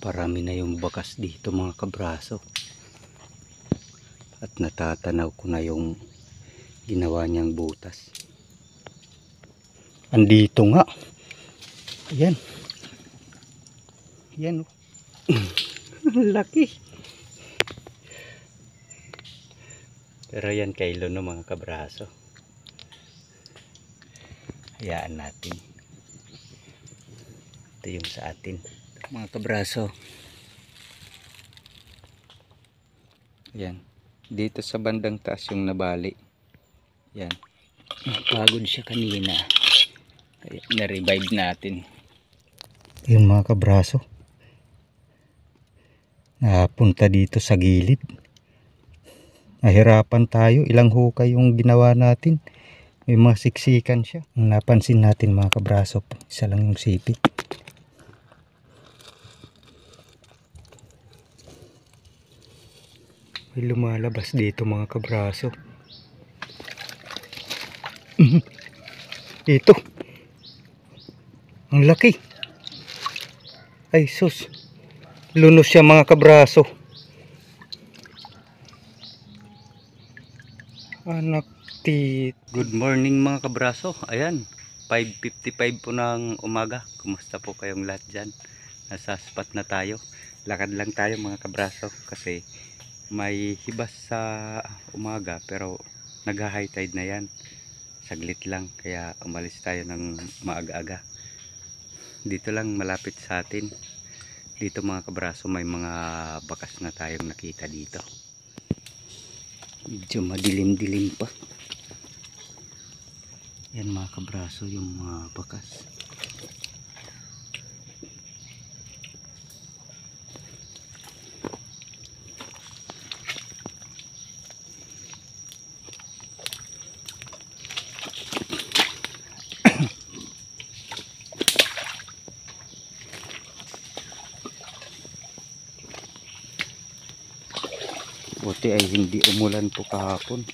Parami na yung bakas dito mga kabraso. At natatanaw ko na yung ginawa niyang butas. Andito nga. Ayan. Ayan oh. Laki. Pero yan kailo no mga kabraso. Hayaan natin. Ito yung sa atin. Mga kabraso. Yan. Dito sa bandang taas yung nabali. Yan. Pagod siya kanina. Kaya na-revive natin. Yung mga kabraso. Napunta dito sa gilid. Nahirapan tayo. Ilang hukay yung ginawa natin. May mga siksikan siya. Ang napansin natin mga kabraso. Isa lang yung sipit. May lumalabas dito mga kabraso. Ito. Ang laki. Ay sus. Lunos siya mga kabraso. Anak tit. Good morning mga kabraso. Ayan. 5:55 po ng umaga. Kumusta po kayong lahat dyan? Nasa spot na tayo. Lakad lang tayo mga kabraso. Kasi may hibas sa umaga. Pero nag-high tide na yan. Saglit lang. Kaya umalis tayo ng maaga-aga. Dito lang malapit sa atin. Dito mga kabraso may mga bakas na tayong nakita dito. Medyo madilim-dilim pa. Yan mga kabraso yung mga bakas. Buti ay hindi umulan po kahapon.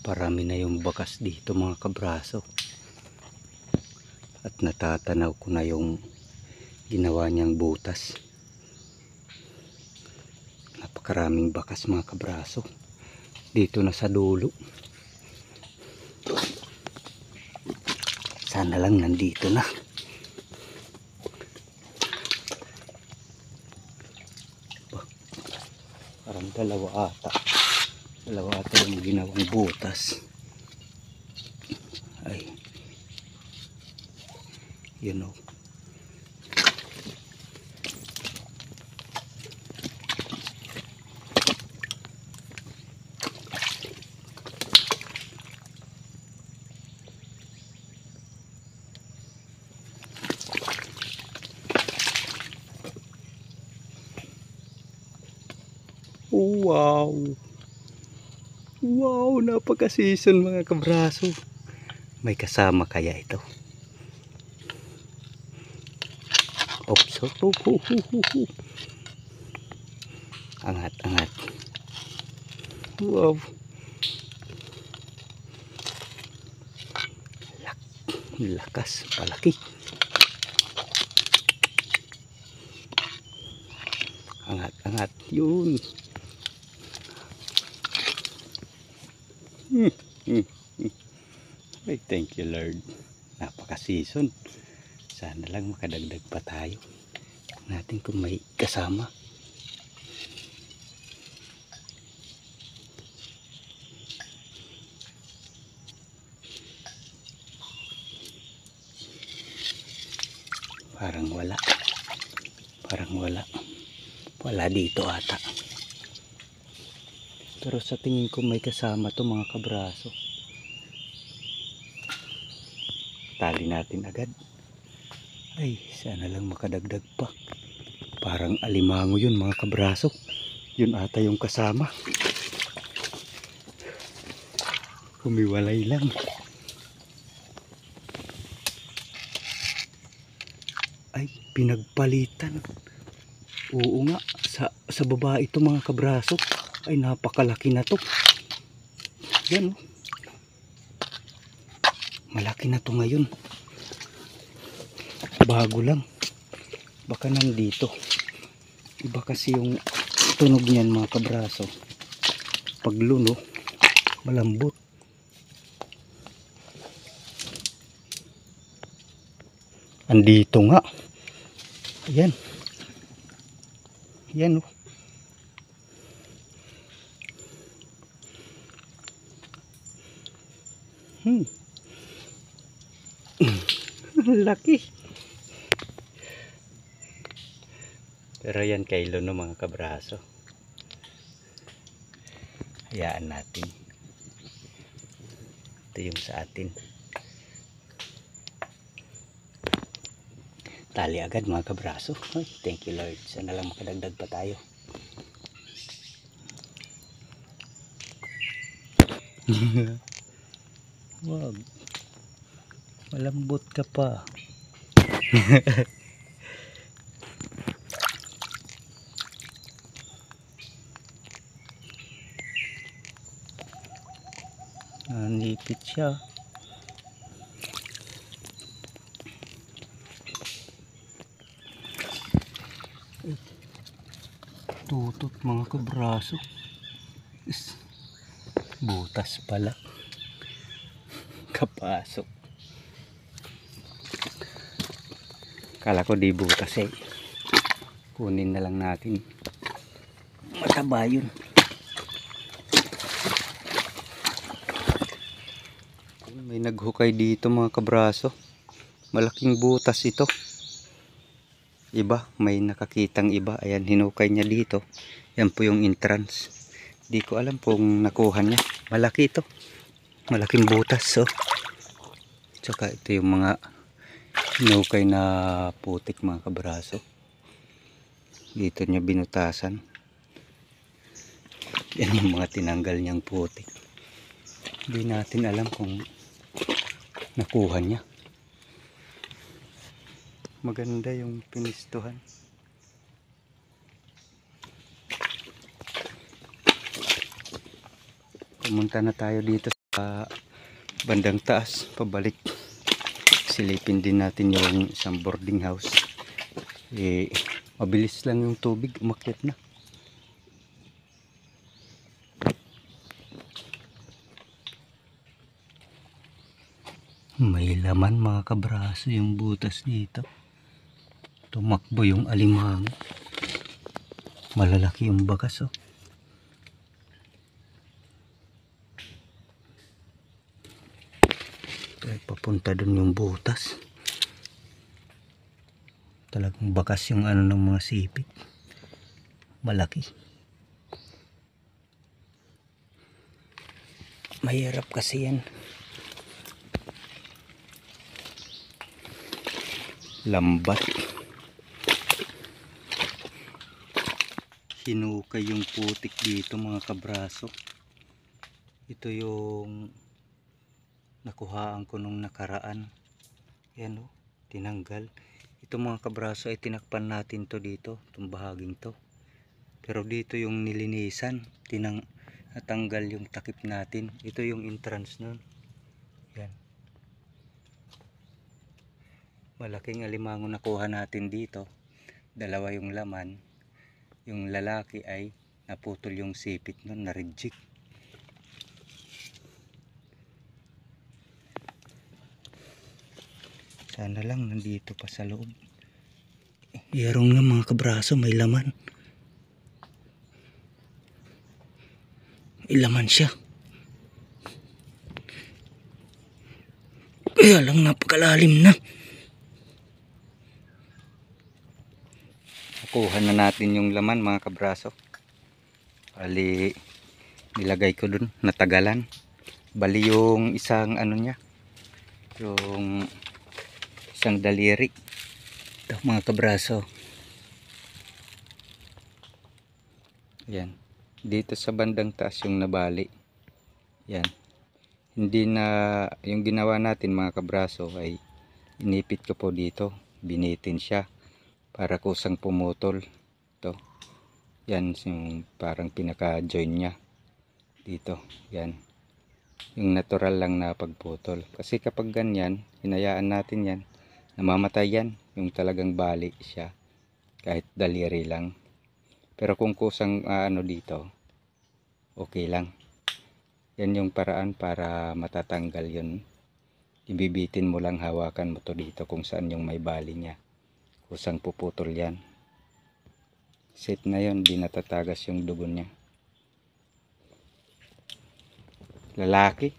Parami na yung bakas dito mga kabraso. At natatanaw ko na yung ginawa niyang butas. Napakaraming bakas mga kabraso. Dito na sa dulo. Sana lang nandito na. Parang dalawa ata yung ginawang butas. Ay yun o. Wow. Wow, napaka-season mga kabraso. May kasama kaya ito? Oops. Angat. Wow. Lakas, palaki. Angat. Yun. Hmm, hmm, hmm. Ay, thank you Lord. Napaka-season. Sana lang makadagdag pa tayo. Natin kung may kasama. Parang wala. Parang wala. Wala dito ata. Pero sa tingin ko may kasama to mga kabraso. Tali natin agad. Ay, sana lang makadagdag pa. Parang alimango yun mga kabraso. Yun ata yung kasama. Humiwalay lang. Ay, pinagpalitan. Oo nga, sa baba ito mga kabraso. Ay, napakalaki na to. Yan, oh. Malaki na to ngayon. Bago lang. Baka nandito. Iba kasi yung tunog niyan mga kabraso. Pag luno, malambot. Andito nga. Ayan. Ayan, oh. Laki. Pero yan kay Luno mga kabraso. Hayaan natin. Ito yung sa atin. Tali agad mga kabraso. Ay, thank you Lord. Sana lang makadagdag pa tayo. Wag. Malambot ka pa. Nanipit siya. Tutot mga kabraso. Butas pala. Kapasok. Kala ko di butas eh. Kunin na lang natin. Mataba yun. May naghukay dito mga kabraso. Malaking butas ito. Iba, may nakakitang iba. Ayan, hinukay niya dito. Yan po yung entrance. Di ko alam kung nakuha niya. Malaki ito. Malaking butas. So, tsaka ito yung mga hinukay na putik mga kabraso. Dito niya binutasan. Yan yung mga tinanggal niyang putik. Hindi natin alam kung nakuha niya. Maganda yung pinistuhan. Pumunta na tayo dito sa bandang taas, pabalik. Silipin din natin yung isang boarding house. Mabilis lang yung tubig, umakyat na. May laman mga kabraso yung butas dito. Tumakbo yung alimango. Malalaki yung bakas oh. Papunta dun yung butas. Talagang bakas yung ano ng mga sipit. Malaki. Mahirap kasi yan. Lambat. Hinukay yung putik dito mga kabraso. Ito yung nakuhaan ko nung nakaraan. Yan o, tinanggal. Ito mga kabraso ay tinakpan natin to dito, itong bahaging to. Pero dito yung nilinisan, natanggal yung takip natin. Ito yung entrance nun. Yan. Malaking alimango nakuha natin dito. Dalawa yung laman. Yung lalaki ay naputol yung sipit nun, na-reject. Sana lang nandito pa sa loob. Yarong nga mga kabraso, may laman. May laman siya. Kaya lang napakalalim na. Nakuha na natin yung laman mga kabraso. Bali, nilagay ko dun, natagalan. Bali yung isang ano niya, yung isang daliri. Ito mga kabraso. Yan. Dito sa bandang taas yung nabali. Yan. Hindi na, yung ginawa natin mga kabraso ay inipit ko po dito. Binitin siya para kusang pumutol. Ito. Yan yung parang pinaka-join niya. Dito. Yan. Yung natural lang na pagputol. Kasi kapag ganyan, hinayaan natin yan, namamatay yan. Yung talagang bali siya. Kahit daliri lang. Pero kung kusang ano dito, okay lang. Yan yung paraan para matatanggal yun. Ibibitin mo lang, hawakan mo to dito kung saan yung may bali niya. Kusang puputol yan. Safe na yun, di natatagas yung dugo niya. Lalaki.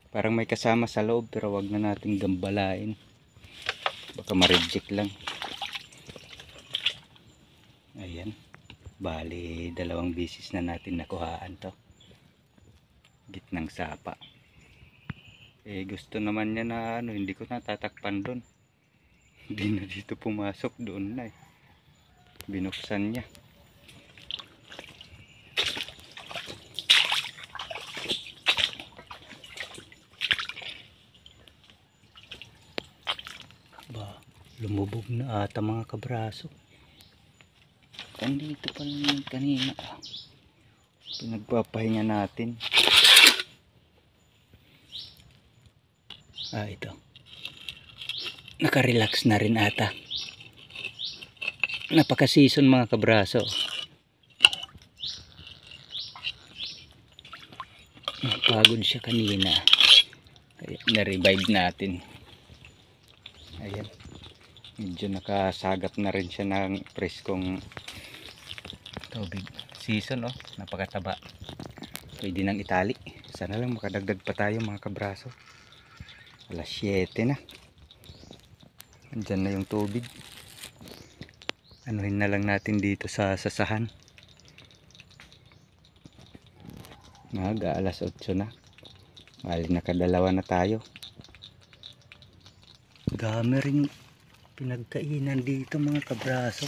Parang may kasama sa loob pero wag na nating gambalain. Baka ma-reject lang. Ayan. Bali, 2 bisis na natin nakuhaan to. Gitnang sapa. Gusto naman niya na ano, hindi ko natatakpan doon. Hindi na dito pumasok, doon na binuksan niya. Ba, lumubog na ata mga kabraso. Dito pa lang kanina. Pinagpapahinga natin. Ito. Naka-relax na rin ata. Napaka-season mga kabraso. Napagod siya kanina. Kaya na-revive natin. Ayan. Medyo nakasagap na rin siya ng preskong tubig. Season napakataba. Pwede nang itali. Sana lang makadagdag pa tayo mga kabraso. Alas 7 na. Andyan na yung tubig. Anuhin na lang natin dito sa sasahan. Alas 8 na. Bali nakadalawa na tayo. Dami rin pinagkainan dito mga kabraso.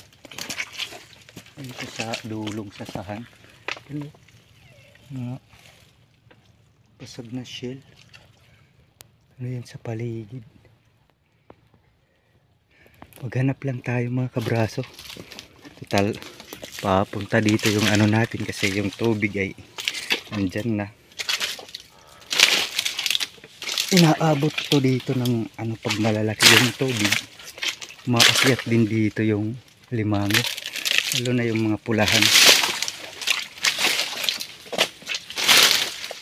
Dito sa dulong sasahan. Ano? Mga pasag na shell. Ano yan sa paligid? Maghanap lang tayo mga kabraso. Total, papunta dito yung ano natin kasi yung tubig ay andyan na. Inaabot to dito ng ano pag malalaki yung tubig. Maakyat din dito yung limango. Lalo na yung mga pulahan.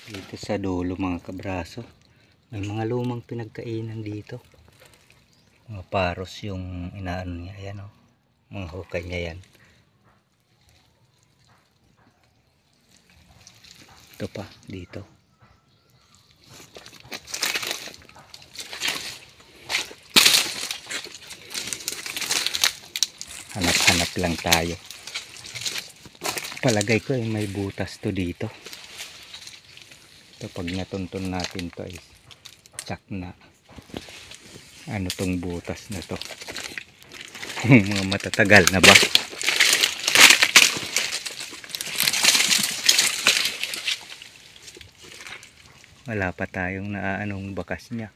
Dito sa dulo mga kabraso. May mga lumang pinagkainan dito. Mga paros yung inaano niya. Ayan mga hukay niya yan. Ito pa dito. Hanap-hanap lang tayo. Palagay ko ay may butas to dito. Ito pag natuntun natin to ay tsak na ano tong butas na to. Mga matatagal na ba? Wala pa tayong naaanong bakas niya.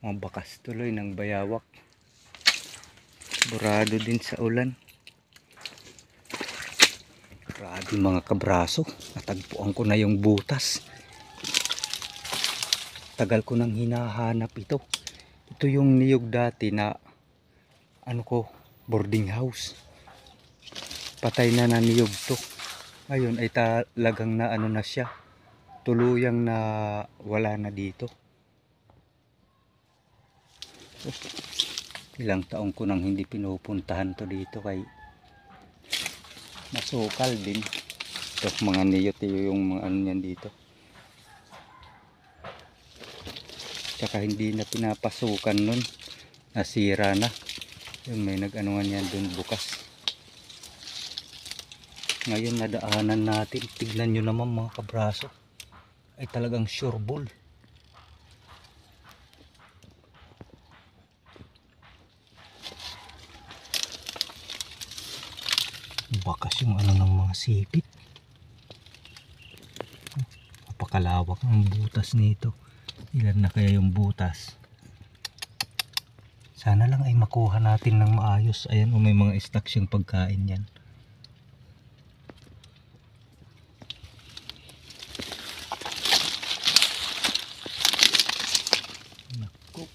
Mga bakas tuloy ng bayawak. Burado din sa ulan. Grabe mga kabraso. Natagpuan ko na yung butas. Tagal ko nang hinahanap ito. Ito yung niyog dati na boarding house. Patay na niyog to. Ngayon ay talagang na na siya. Tuluyang na wala na dito. Ilang taong ko nang hindi pinupuntahan to dito kay masukal din. Ito mga niyotiyo yung mga ano yan dito. Tsaka hindi na pinapasukan nun. Nasira na. Yung may nag-anuan yan dun bukas. Ngayon nadaanan natin. Tignan nyo naman mga kabraso. Ay talagang sure bull. Bakas yung ano ng mga sipit. Napakalawak ang butas nito. Ilan na kaya yung butas? Sana lang ay makuha natin ng maayos. Ayan o, may mga stock siyang pagkain yan. Naku.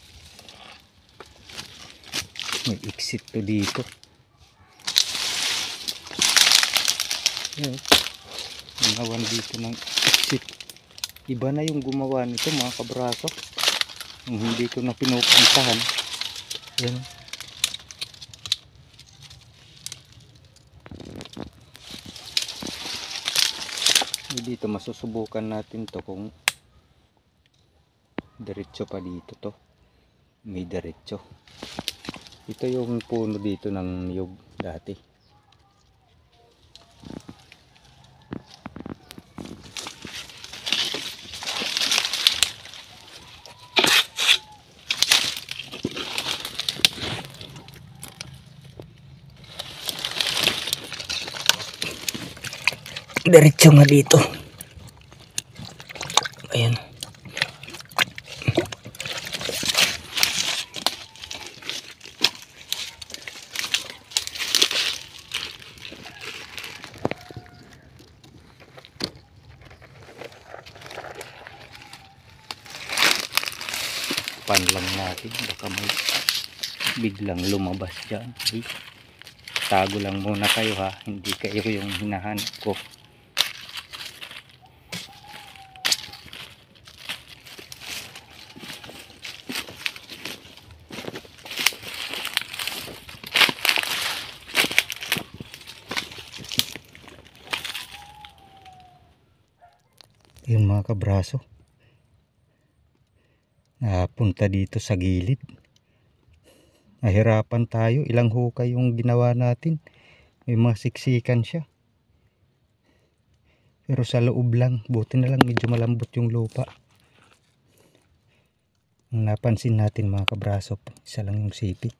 May exit to dito. Ayan. Gumawan dito ng exit. Iba na yung gumawa nito mga kabraso. Yung hindi ko na pinupuntahan. Yan. Dito masusubukan natin to kung diretso pa dito to. May diretso. Ito yung puno dito ng niyog dati. Diretso nga dito. Ayan. Pan lang natin. Baka may biglang lumabas dyan. Tago lang muna kayo ha. Hindi kayo yung hinahanap ko. Yun mga kabraso, napunta dito sa gilid. Nahirapan tayo, ilang hukay yung ginawa natin. May mga siksikan siya, pero sa loob lang. Buti na lang medyo malambot yung lupa. Ang napansin natin mga kabraso, isa lang yung sipit.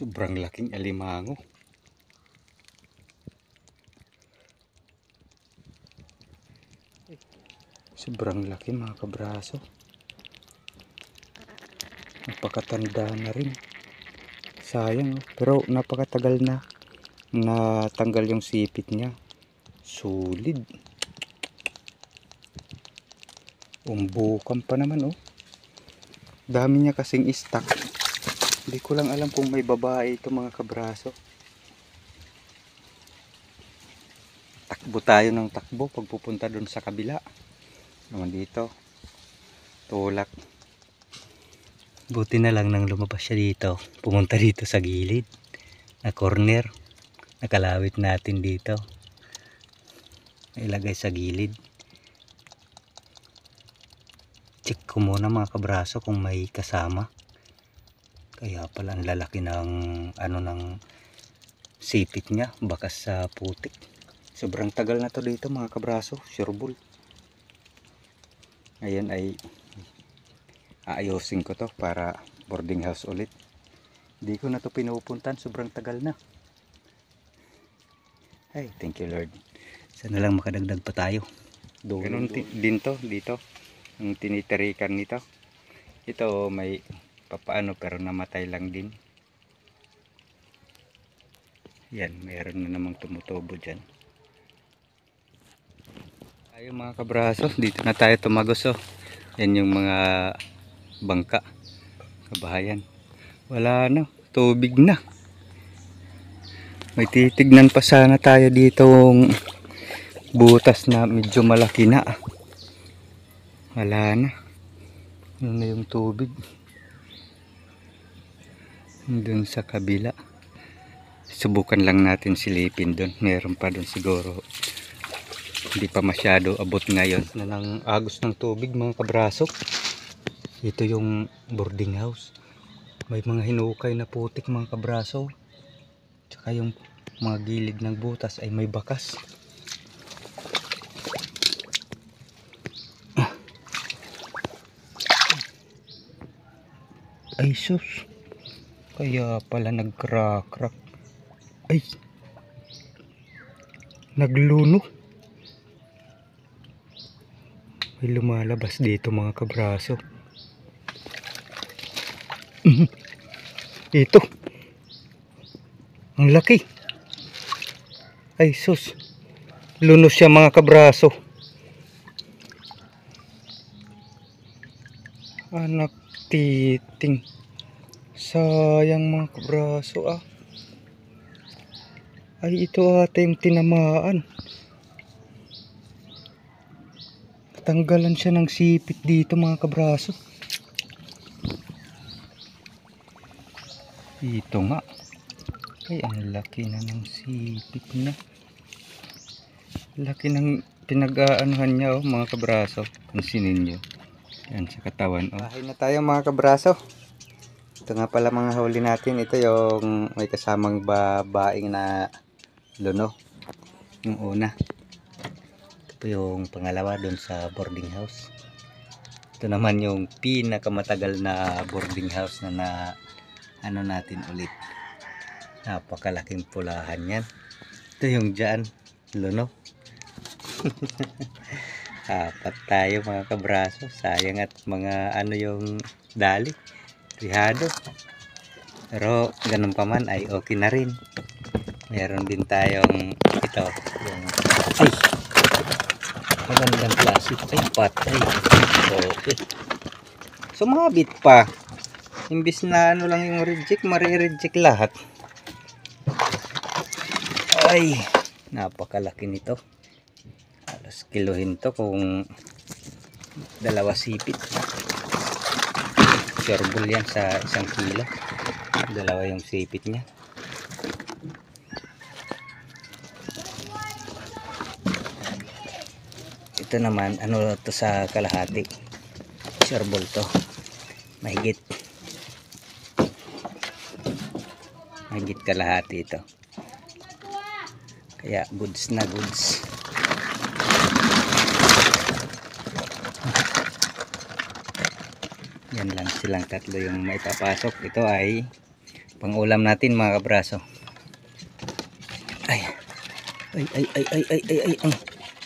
Sobrang laking alimango. Sobrang laki mga kabraso. Napakatanda na rin. Sayang, pero napakatagal na natanggal yung sipit niya. Solid. Umbukan pa naman oh. Dami niya kasing stock. Hindi ko lang alam kung may babae ito mga kabraso. Takbo tayo ng takbo pag pupunta doon sa kabila. Naman dito. Tulak. Buti na lang nang lumabas siya dito. Pumunta dito sa gilid. Na corner. Nakalawit natin dito. Ilagay sa gilid. Check ko muna mga kabraso kung may kasama. Kaya pala ang lalaki ng ano ng sipit niya, bakas sa putik. Sobrang tagal na to dito mga kabraso, sure bull. Ngayon ay aayusin ko to para boarding house ulit. Hindi ko na to pinupuntan, sobrang tagal na. Ay, thank you Lord. Sana lang makadagdag pa tayo. Ganun din to dito, ang tinitirikan nito. Ito may papaano pero namatay lang din. Yan, mayroon na namang tumutubo dyan. Tayo mga kabraso, dito na tayo tumagos oh. Yan yung mga bangka, kabahayan. Wala na, tubig na. May titignan pa sana tayo dito butas na medyo malaki na. Wala na. Ano na yung tubig? Doon sa kabila. Subukan lang natin silipin doon. Meron pa doon siguro. Hindi pa masyado abot ngayon. Na ng agos ng tubig mga kabraso. Ito yung boarding house. May mga hinukay na putik mga kabraso. Tsaka yung mga gilid ng butas ay may bakas. Ay sus. Kaya pala nag-crack. Ay. Nagluno. May lumalabas dito mga kabraso. Ito. Ang laki. Ay sus. Lunos siya mga kabraso. Anak titing. Sayang mga kabraso ah. Ay ito ata yung tinamaan. Tanggalan siya ng sipit dito mga kabraso. Ito nga. Ay ang laki na ng sipit na. Laki ng pinag-aanuhan niya oh mga kabraso. Pansinin nyo. Yan sa katawan oh. Bahay na tayo mga kabraso. Ito nga pala mga huli natin. Ito yung may kasamang babaeng na luno. Yung una. Ito po yung pangalawa doon sa boarding house. Ito naman yung pinakamatagal na boarding house na ano natin ulit. Napakalaking pulahan yan. Ito yung dyan. Luno. Apat tayo mga kabraso. Sayang at mga ano yung dali. Rihado. Pero ganun pa man ay okay na rin. Meron din tayong ito. Yung, ay! Magandang klase. Ay, patay. Okay. Sumabit pa. Imbis na ano lang yung reject, mare-reject lahat. Ay! Napakalaki nito. Alas kiluhin to kung dalawa sipit. Sureball yan sa 1 kilo. Dalawa yung sipit niya. Ito naman ano to sa kalahati. Sureball to. Mahigit kalahati ito. Kaya goods na goods. Yan lang silang tatlo yung maipapasok. Ito ay pang-ulam natin mga kabraso. Ay.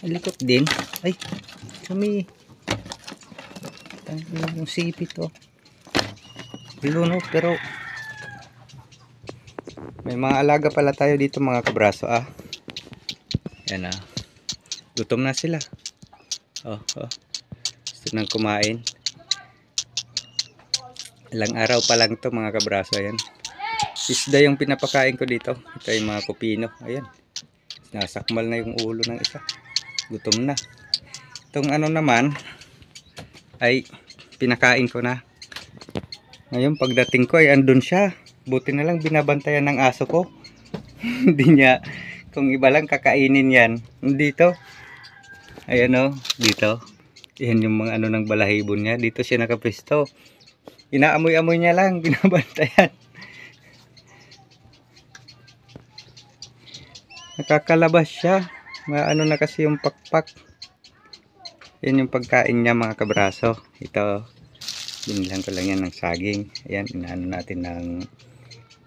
Likot din. Ay. Kami. Tanggal yung sipit oh. Luno pero may mga alaga pala tayo dito mga kabraso ah. Yan ah. Gutom na sila. Oh. Gusto nang kumain. Ilang araw pa lang to mga kabraso. Ayan. Isda yung pinapakain ko dito. Ito yung mga kupino. Ayan. Nasakmal na yung ulo ng isa. Gutom na. Itong ano naman ay pinakain ko na. Ngayon pagdating ko ay andun siya. Buti na lang binabantayan ng aso ko. Hindi niya, kung iba lang kakainin yan. Dito. Ayan o. Dito. Yan yung mga ano ng balahibo niya. Dito siya nakapisto. Inaamoy-amoy niya lang, binabantayan. Nakakalabas siya. Ano na kasi yung pakpak. Yan yung pagkain niya mga kabraso. Ito, binilang ko lang yan ng saging. Ayan, inaano natin ng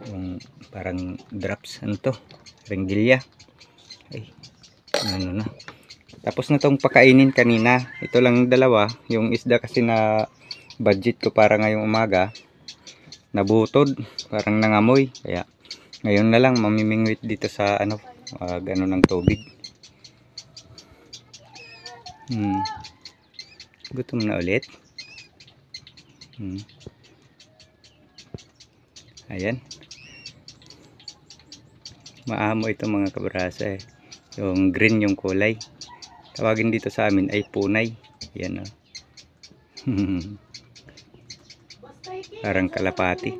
yung parang drops. Ano to? Ringgilya. Ay, ano na. Tapos na tong pakainin kanina. Ito lang dalawa. Yung isda kasi na budget ko para ngayong umaga nabutod, parang nangamoy, kaya ngayon na lang mamimingwit dito sa ano, gano'n ng tubig. Gutom na ulit. Ayan, maamo ito mga kabrasa eh. Yung green yung kulay. Tawagin dito sa amin ay punay. Yan oh. Parang kalapati.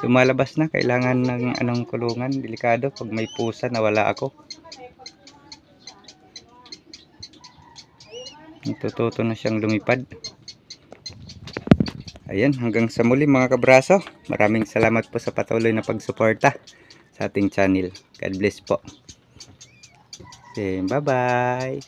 Lumalabas na, kailangan ng anong kulungan, delikado pag may pusa nawala ako. Natututo na siyang lumipad. Ayan, hanggang sa muli mga kabraso. Maraming salamat po sa patuloy na pagsuporta sa ating channel. God bless po. Okay, bye-bye.